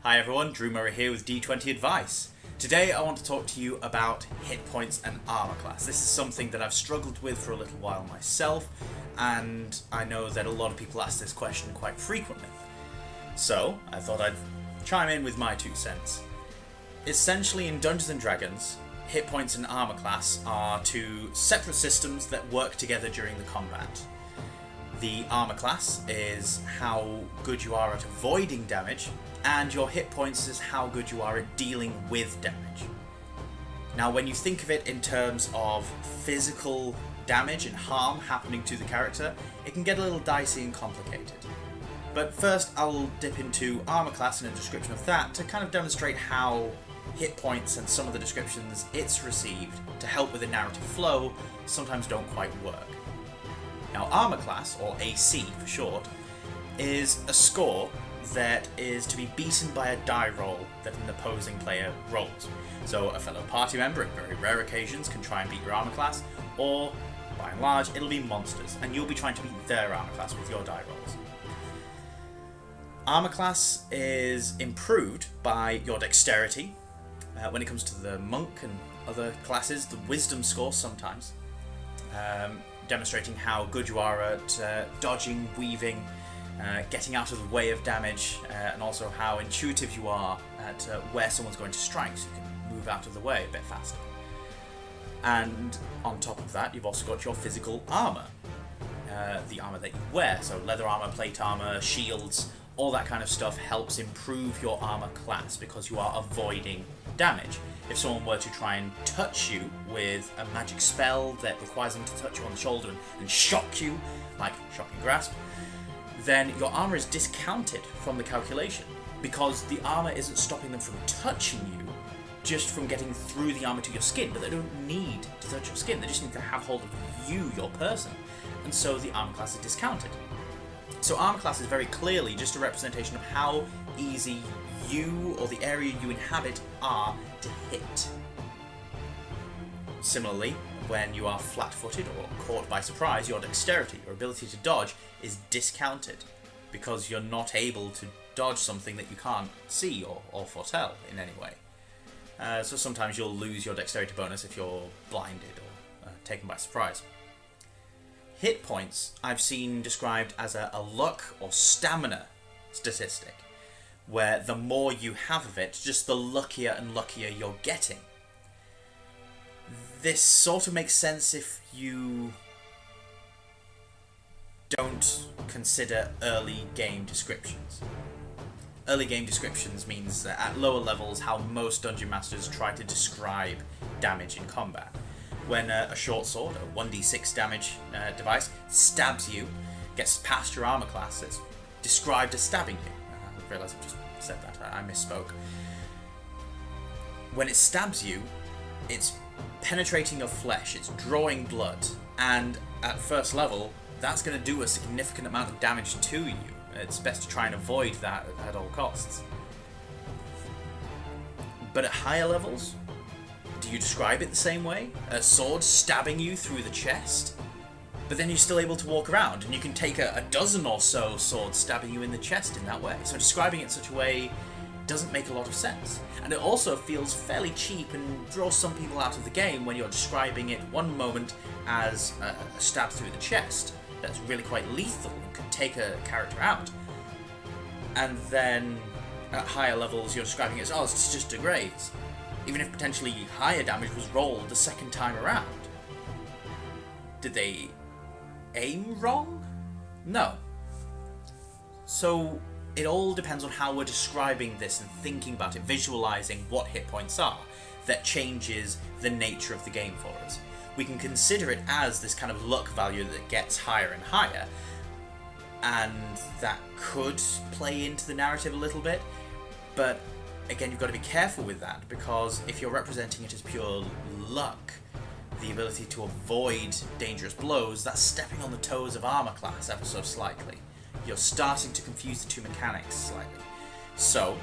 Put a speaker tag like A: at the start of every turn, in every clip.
A: Hi everyone, Drew Murray here with D20 Advice. Today I want to talk to you about hit points and armor class. This is something that I've struggled with for a little while myself, and I know that a lot of people ask this question quite frequently. So I thought I'd chime in with my 2 cents. Essentially, in Dungeons & Dragons, hit points and armor class are 2 separate systems that work together during the combat. The armor class is how good you are at avoiding damage, and your hit points is how good you are at dealing with damage. Now, when you think of it in terms of physical damage and harm happening to the character, it can get a little dicey and complicated. But first, I'll dip into armor class and a description of that to kind of demonstrate how hit points and some of the descriptions it's received to help with the narrative flow sometimes don't quite work. Now, armor class, or AC for short, is a score that is to be beaten by a die roll that an opposing player rolls. So a fellow party member, at very rare occasions, can try and beat your armor class, or, by and large, it'll be monsters, and you'll be trying to beat their armor class with your die rolls. Armor class is improved by your dexterity. When it comes to the monk and other classes, the wisdom score sometimes, demonstrating how good you are at dodging, weaving, getting out of the way of damage, and also how intuitive you are at where someone's going to strike, so you can move out of the way a bit faster. And on top of that, you've also got your physical armor, the armor that you wear, so leather armor, plate armor, shields, all that kind of stuff helps improve your armor class because you are avoiding damage. If someone were to try and touch you with a magic spell that requires them to touch you on the shoulder and shock you, like Shocking Grasp, then your armor is discounted from the calculation because the armor isn't stopping them from touching you, just from getting through the armor to your skin, but they don't need to touch your skin, they just need to have hold of you, your person, and so the armor class is discounted. So armor class is very clearly just a representation of how easy you or the area you inhabit are to hit. Similarly, when you are flat-footed or caught by surprise, your dexterity, your ability to dodge, is discounted because you're not able to dodge something that you can't see or foretell in any way. So sometimes you'll lose your dexterity bonus if you're blinded or taken by surprise. Hit points I've seen described as a luck or stamina statistic, where the more you have of it, just the luckier and luckier you're getting. This sort of makes sense if you don't consider early game descriptions. Early game descriptions means that at lower levels how most dungeon masters try to describe damage in combat. When a short sword, a 1d6 damage device, stabs you, gets past your armor class, it's described as stabbing you. I realise I've just said that, I misspoke. When it stabs you, it's penetrating your flesh, it's drawing blood, and at first level, that's going to do a significant amount of damage to you. It's best to try and avoid that at all costs. But at higher levels, do you describe it the same way? A sword stabbing you through the chest? But then you're still able to walk around, and you can take a dozen or so swords stabbing you in the chest in that way. So describing it in such a way doesn't make a lot of sense. And it also feels fairly cheap and draws some people out of the game when you're describing it one moment as a stab through the chest that's really quite lethal and can take a character out. And then at higher levels you're describing it as, oh, it's just a graze, even if potentially higher damage was rolled the second time around. Did they aim wrong? No. So it all depends on how we're describing this and thinking about it, visualizing what hit points are, that changes the nature of the game for us. We can consider it as this kind of luck value that gets higher and higher, and that could play into the narrative a little bit, but again, you've got to be careful with that, because if you're representing it as pure luck, the ability to avoid dangerous blows, that's stepping on the toes of armor class ever so slightly. You're starting to confuse the 2 mechanics slightly. So,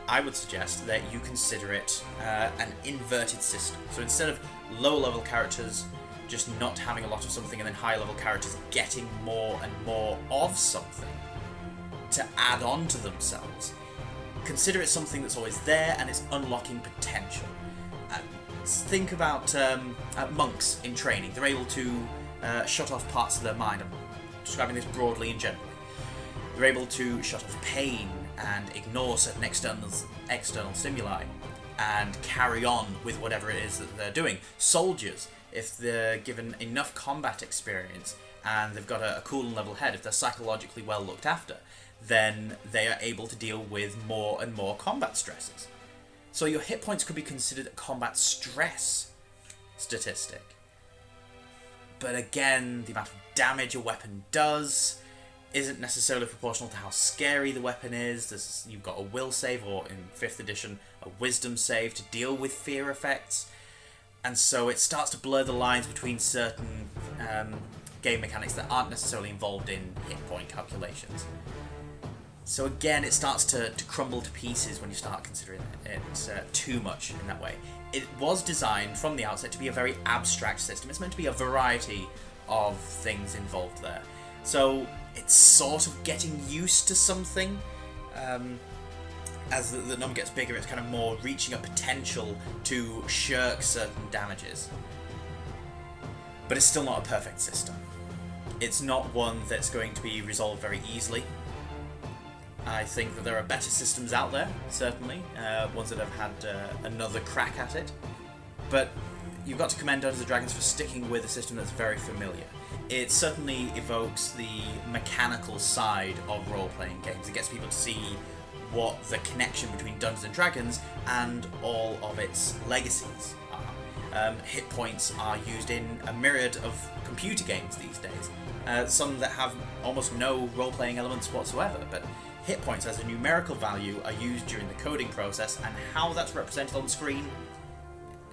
A: I would suggest that you consider it an inverted system. So instead of low-level characters just not having a lot of something and then high-level characters getting more and more of something to add on to themselves, consider it something that's always there and it's unlocking potential. Think about monks in training. They're able to shut off parts of their mind. I'm describing this broadly and generally. They're able to shut off pain and ignore certain external stimuli and carry on with whatever it is that they're doing. Soldiers, if they're given enough combat experience and they've got a cool and level head, if they're psychologically well looked after, then they are able to deal with more and more combat stresses. So your hit points could be considered a combat stress statistic. But again, the amount of damage a weapon does isn't necessarily proportional to how scary the weapon is. You've got a will save, or in 5th edition, a wisdom save to deal with fear effects. And so it starts to blur the lines between certain game mechanics that aren't necessarily involved in hit point calculations. So again, it starts to crumble to pieces when you start considering it too much in that way. It was designed from the outset to be a very abstract system. It's meant to be a variety of things involved there. So it's sort of getting used to something. As the number gets bigger, it's kind of more reaching a potential to shirk certain damages. But it's still not a perfect system. It's not one that's going to be resolved very easily. I think that there are better systems out there, certainly, ones that have had another crack at it. But you've got to commend Dungeons & Dragons for sticking with a system that's very familiar. It certainly evokes the mechanical side of role-playing games. It gets people to see what the connection between Dungeons & Dragons and all of its legacies are. Hit points are used in a myriad of computer games these days. Some that have almost no role-playing elements whatsoever, but hit points as a numerical value are used during the coding process, and how that's represented on the screen,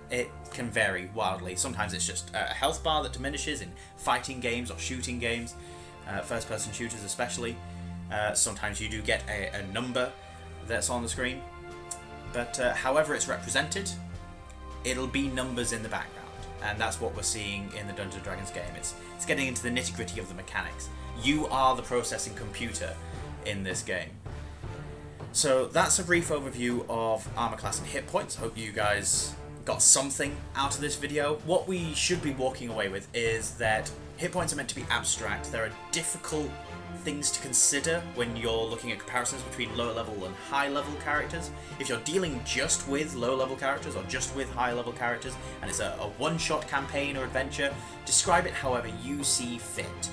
A: it can vary wildly. Sometimes it's just a health bar that diminishes in fighting games or shooting games, first-person shooters especially. Sometimes you do get a number that's on the screen, but however it's represented, it'll be numbers in the background, and that's what we're seeing in the Dungeons & Dragons game. It's getting into the nitty-gritty of the mechanics. You are the processing computer in this game. So that's a brief overview of armor class and hit points. I hope you guys got something out of this video. What we should be walking away with is that hit points are meant to be abstract. There are difficult things to consider when you're looking at comparisons between lower level and high level characters. If you're dealing just with low level characters or just with high level characters and it's a one-shot campaign or adventure, describe it however you see fit.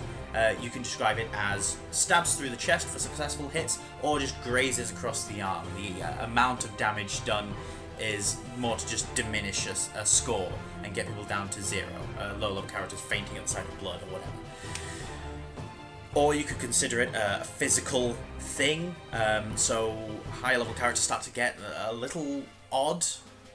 A: You can describe it as stabs through the chest for successful hits, or just grazes across the arm. The amount of damage done is more to just diminish a score and get people down to 0. Low-level characters fainting at the sight of blood or whatever. Or you could consider it a physical thing, so higher-level characters start to get a little odd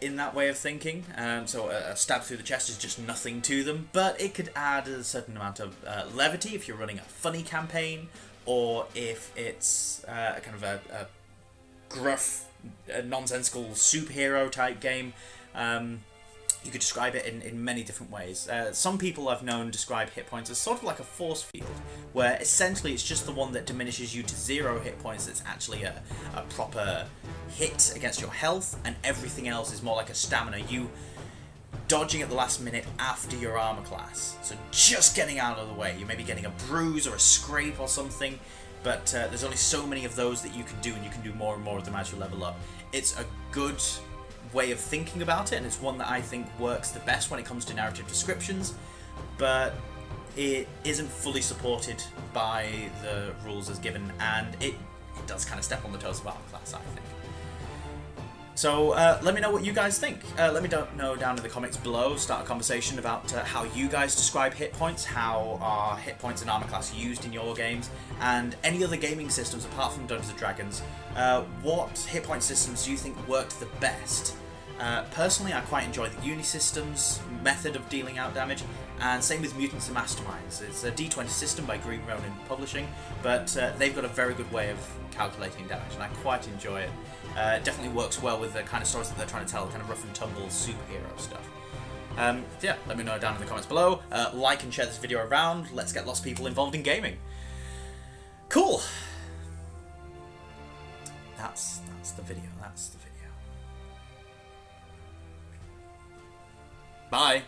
A: in that way of thinking. So a stab through the chest is just nothing to them, but it could add a certain amount of levity if you're running a funny campaign, or if it's kind of a gruff, nonsensical superhero type game. You could describe it in many different ways. Some people I've known describe hit points as sort of like a force field, where essentially it's just the one that diminishes you to 0 hit points that's actually a proper hit against your health, and everything else is more like a stamina. You dodging at the last minute after your armor class, so just getting out of the way. You may be getting a bruise or a scrape or something, but there's only so many of those that you can do, and you can do more and more of them as you level up. It's a good way of thinking about it, and it's one that I think works the best when it comes to narrative descriptions, but it isn't fully supported by the rules as given, and it does kind of step on the toes of armor class, I think. So let me know what you guys think. Let me know down in the comments below. Start a conversation about how you guys describe hit points, how are hit points and armor class used in your games, and any other gaming systems apart from Dungeons & Dragons. What hit point systems do you think worked the best? Personally, I quite enjoy the Uni-Systems method of dealing out damage, and same with Mutants and Masterminds. It's a D20 system by Green Ronin Publishing, but they've got a very good way of calculating damage, and I quite enjoy it. It definitely works well with the kind of stories that they're trying to tell, kind of rough and tumble superhero stuff. Yeah, let me know down in the comments below. Like and share this video around. Let's get lots of people involved in gaming. Cool. That's the video. That's the video. Bye.